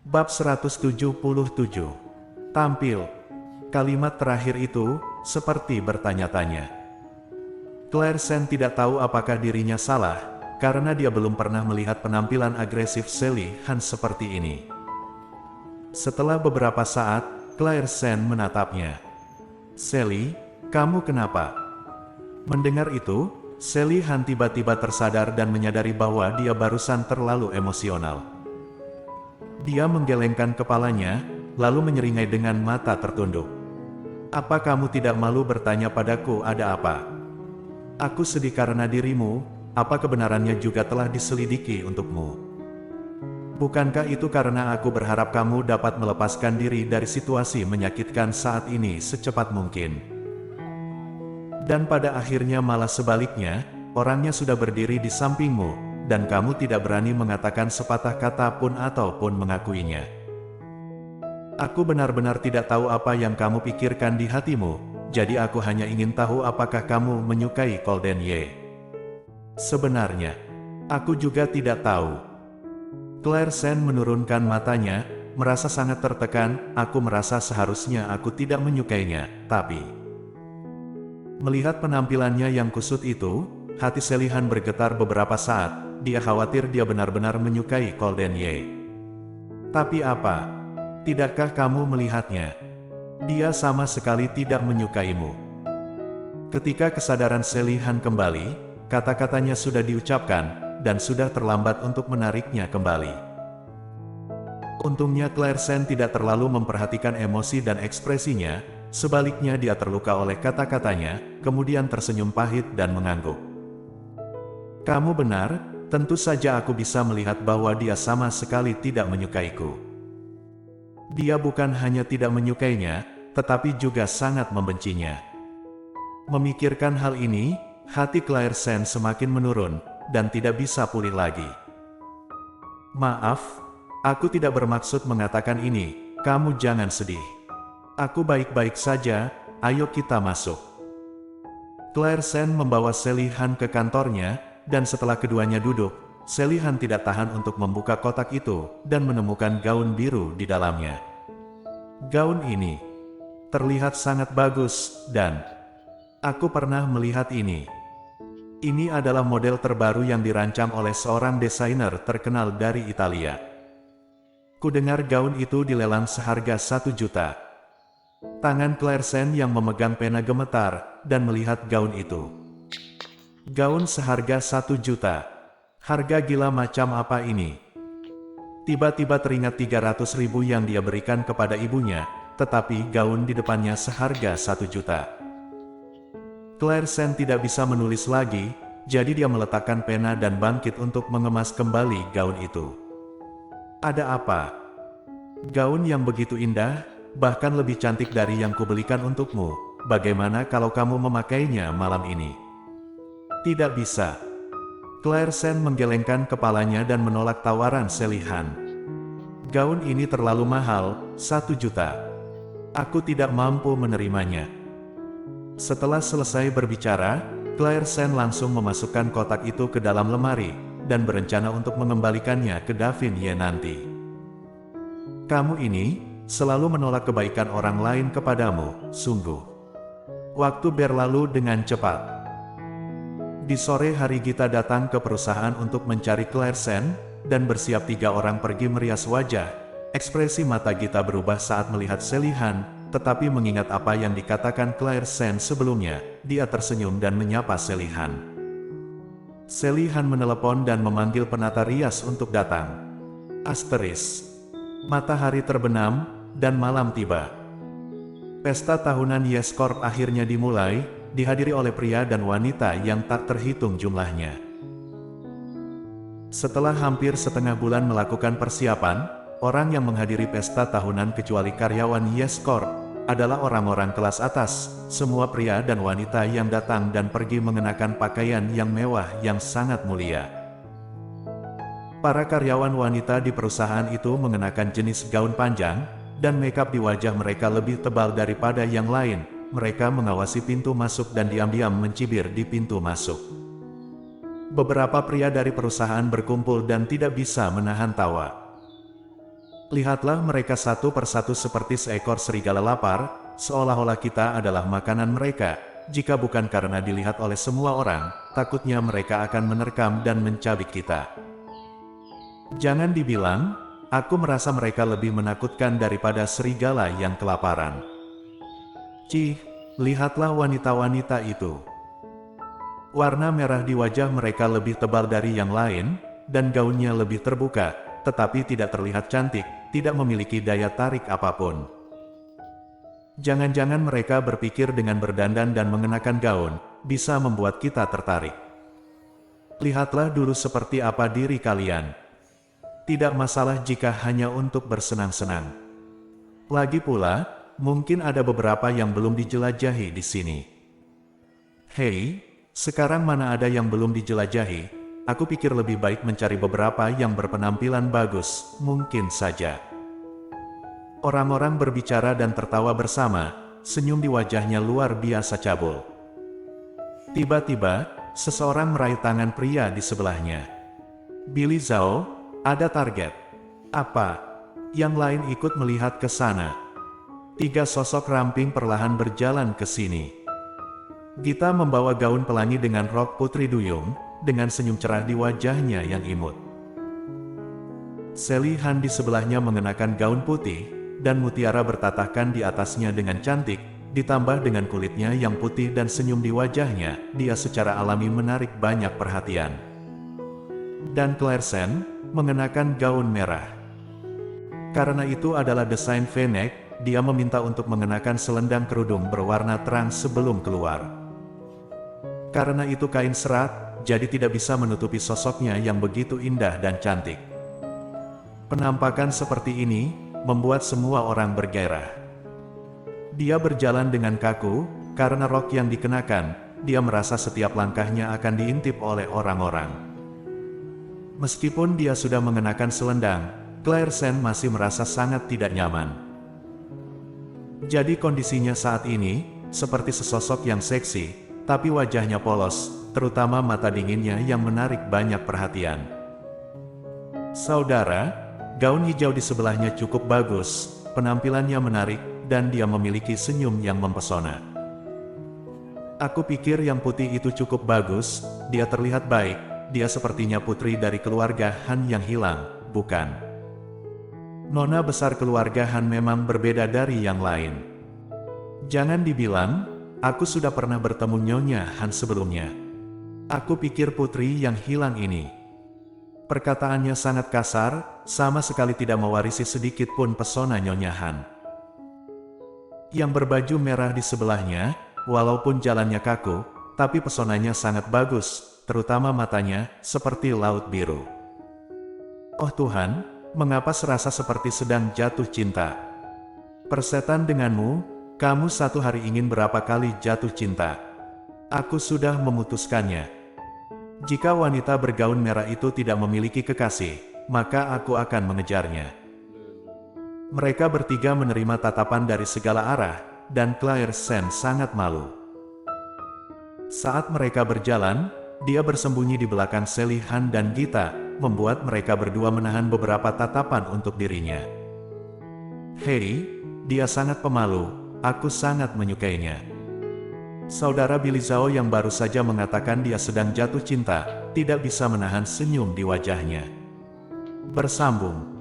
Bab 177. Tampil. Kalimat terakhir itu, seperti bertanya-tanya. Claire Sen tidak tahu apakah dirinya salah, karena dia belum pernah melihat penampilan agresif Sally Han seperti ini. Setelah beberapa saat, Claire Sen menatapnya. Sally, kamu kenapa? Mendengar itu, Sally Han tiba-tiba tersadar dan menyadari bahwa dia barusan terlalu emosional. Dia menggelengkan kepalanya, lalu menyeringai dengan mata tertunduk. Apa kamu tidak malu bertanya padaku ada apa? Aku sedih karena dirimu, apa kebenarannya juga telah diselidiki untukmu? Bukankah itu karena aku berharap kamu dapat melepaskan diri dari situasi menyakitkan saat ini secepat mungkin? Dan pada akhirnya malah sebaliknya, orangnya sudah berdiri di sampingmu, dan kamu tidak berani mengatakan sepatah kata pun ataupun mengakuinya. Aku benar-benar tidak tahu apa yang kamu pikirkan di hatimu, jadi aku hanya ingin tahu apakah kamu menyukai Golden Ye. Sebenarnya, aku juga tidak tahu. Claire Sen menurunkan matanya, merasa sangat tertekan. Aku merasa seharusnya aku tidak menyukainya, tapi... Melihat penampilannya yang kusut itu, hati Sally Han bergetar beberapa saat. Dia khawatir dia benar-benar menyukai Golden Ye. Tapi apa? Tidakkah kamu melihatnya? Dia sama sekali tidak menyukaimu. Ketika kesadaran Sally Han kembali, kata-katanya sudah diucapkan, dan sudah terlambat untuk menariknya kembali. Untungnya Claire Sen tidak terlalu memperhatikan emosi dan ekspresinya, sebaliknya dia terluka oleh kata-katanya, kemudian tersenyum pahit dan mengangguk. Kamu benar, tentu saja aku bisa melihat bahwa dia sama sekali tidak menyukaiku. Dia bukan hanya tidak menyukainya, tetapi juga sangat membencinya. Memikirkan hal ini, hati Claire Sen semakin menurun, dan tidak bisa pulih lagi. Maaf, aku tidak bermaksud mengatakan ini, kamu jangan sedih. Aku baik-baik saja, ayo kita masuk. Claire Sen membawa Sally Han ke kantornya, dan setelah keduanya duduk, Sally Han tidak tahan untuk membuka kotak itu, dan menemukan gaun biru di dalamnya. Gaun ini terlihat sangat bagus, dan aku pernah melihat ini. Ini adalah model terbaru yang dirancang oleh seorang desainer terkenal dari Italia. Kudengar gaun itu dilelang seharga 1 juta. Tangan Claire Sen yang memegang pena gemetar, dan melihat gaun itu. Gaun seharga 1 juta. Harga gila macam apa ini? Tiba-tiba teringat 300.000 yang dia berikan kepada ibunya, tetapi gaun di depannya seharga 1 juta. Claire Sen tidak bisa menulis lagi, jadi dia meletakkan pena dan bangkit untuk mengemas kembali gaun itu. Ada apa? Gaun yang begitu indah, bahkan lebih cantik dari yang kubelikan untukmu. Bagaimana kalau kamu memakainya malam ini? Tidak bisa. Claire Sen menggelengkan kepalanya dan menolak tawaran Sally Han. Gaun ini terlalu mahal, 1 juta. Aku tidak mampu menerimanya. Setelah selesai berbicara, Claire Sen langsung memasukkan kotak itu ke dalam lemari, dan berencana untuk mengembalikannya ke Davin Ye nanti. Kamu ini, selalu menolak kebaikan orang lain kepadamu, sungguh. Waktu berlalu dengan cepat. Di sore hari Gita datang ke perusahaan untuk mencari Claire Sen, dan bersiap 3 orang pergi merias wajah. Ekspresi mata Gita berubah saat melihat Sally Han, tetapi mengingat apa yang dikatakan Claire Sen sebelumnya, dia tersenyum dan menyapa Sally Han. Sally Han menelepon dan memanggil penata rias untuk datang. Asteris. Matahari terbenam, dan malam tiba. Pesta tahunan Yes Corp akhirnya dimulai, dihadiri oleh pria dan wanita yang tak terhitung jumlahnya. Setelah hampir setengah bulan melakukan persiapan, orang yang menghadiri pesta tahunan kecuali karyawan Yes Corp adalah orang-orang kelas atas. Semua pria dan wanita yang datang dan pergi mengenakan pakaian yang mewah yang sangat mulia. Para karyawan wanita di perusahaan itu mengenakan jenis gaun panjang, dan makeup di wajah mereka lebih tebal daripada yang lain. Mereka mengawasi pintu masuk dan diam-diam mencibir di pintu masuk. Beberapa pria dari perusahaan berkumpul dan tidak bisa menahan tawa. Lihatlah mereka satu persatu seperti seekor serigala lapar, seolah-olah kita adalah makanan mereka. Jika bukan karena dilihat oleh semua orang, takutnya mereka akan menerkam dan mencabik kita. Jangan dibilang, aku merasa mereka lebih menakutkan daripada serigala yang kelaparan. Cih, lihatlah wanita-wanita itu. Warna merah di wajah mereka lebih tebal dari yang lain, dan gaunnya lebih terbuka, tetapi tidak terlihat cantik, tidak memiliki daya tarik apapun. Jangan-jangan mereka berpikir dengan berdandan dan mengenakan gaun, bisa membuat kita tertarik. Lihatlah dulu seperti apa diri kalian. Tidak masalah jika hanya untuk bersenang-senang. Lagi pula, mungkin ada beberapa yang belum dijelajahi di sini. Hei, sekarang mana ada yang belum dijelajahi? Aku pikir lebih baik mencari beberapa yang berpenampilan bagus, mungkin saja. Orang-orang berbicara dan tertawa bersama, senyum di wajahnya luar biasa cabul. Tiba-tiba, seseorang meraih tangan pria di sebelahnya. Billy Zhao, ada target. Apa? Yang lain ikut melihat ke sana. 3 sosok ramping perlahan berjalan ke sini. Gita membawa gaun pelangi dengan rok putri duyung, dengan senyum cerah di wajahnya yang imut. Sally Han di sebelahnya mengenakan gaun putih, dan mutiara bertatahkan di atasnya dengan cantik, ditambah dengan kulitnya yang putih dan senyum di wajahnya, dia secara alami menarik banyak perhatian. Dan Claire Sen, mengenakan gaun merah. Karena itu adalah desain V-neck, dia meminta untuk mengenakan selendang kerudung berwarna terang sebelum keluar. Karena itu kain serat, jadi tidak bisa menutupi sosoknya yang begitu indah dan cantik. Penampakan seperti ini membuat semua orang bergairah. Dia berjalan dengan kaku, karena rok yang dikenakan, dia merasa setiap langkahnya akan diintip oleh orang-orang. Meskipun dia sudah mengenakan selendang, Claire Sen masih merasa sangat tidak nyaman. Jadi kondisinya saat ini, seperti sesosok yang seksi, tapi wajahnya polos, terutama mata dinginnya yang menarik banyak perhatian. Saudara, gaun hijau di sebelahnya cukup bagus, penampilannya menarik, dan dia memiliki senyum yang mempesona. Aku pikir yang putih itu cukup bagus, dia terlihat baik, dia sepertinya putri dari keluarga Han yang hilang, bukan? Nona besar keluarga Han memang berbeda dari yang lain. Jangan dibilang, aku sudah pernah bertemu Nyonya Han sebelumnya. Aku pikir putri yang hilang ini. Perkataannya sangat kasar, sama sekali tidak mewarisi sedikit pun pesona Nyonya Han. Yang berbaju merah di sebelahnya, walaupun jalannya kaku, tapi pesonanya sangat bagus, terutama matanya, seperti laut biru. Oh Tuhan, mengapa serasa seperti sedang jatuh cinta? Persetan denganmu, kamu satu hari ingin berapa kali jatuh cinta? Aku sudah memutuskannya. Jika wanita bergaun merah itu tidak memiliki kekasih, maka aku akan mengejarnya. Mereka bertiga menerima tatapan dari segala arah, dan Claire Sen sangat malu. Saat mereka berjalan, dia bersembunyi di belakang Sally Han dan Gita, membuat mereka berdua menahan beberapa tatapan untuk dirinya. Hei, dia sangat pemalu, aku sangat menyukainya. Saudara Billy Zhao yang baru saja mengatakan dia sedang jatuh cinta, tidak bisa menahan senyum di wajahnya. Bersambung.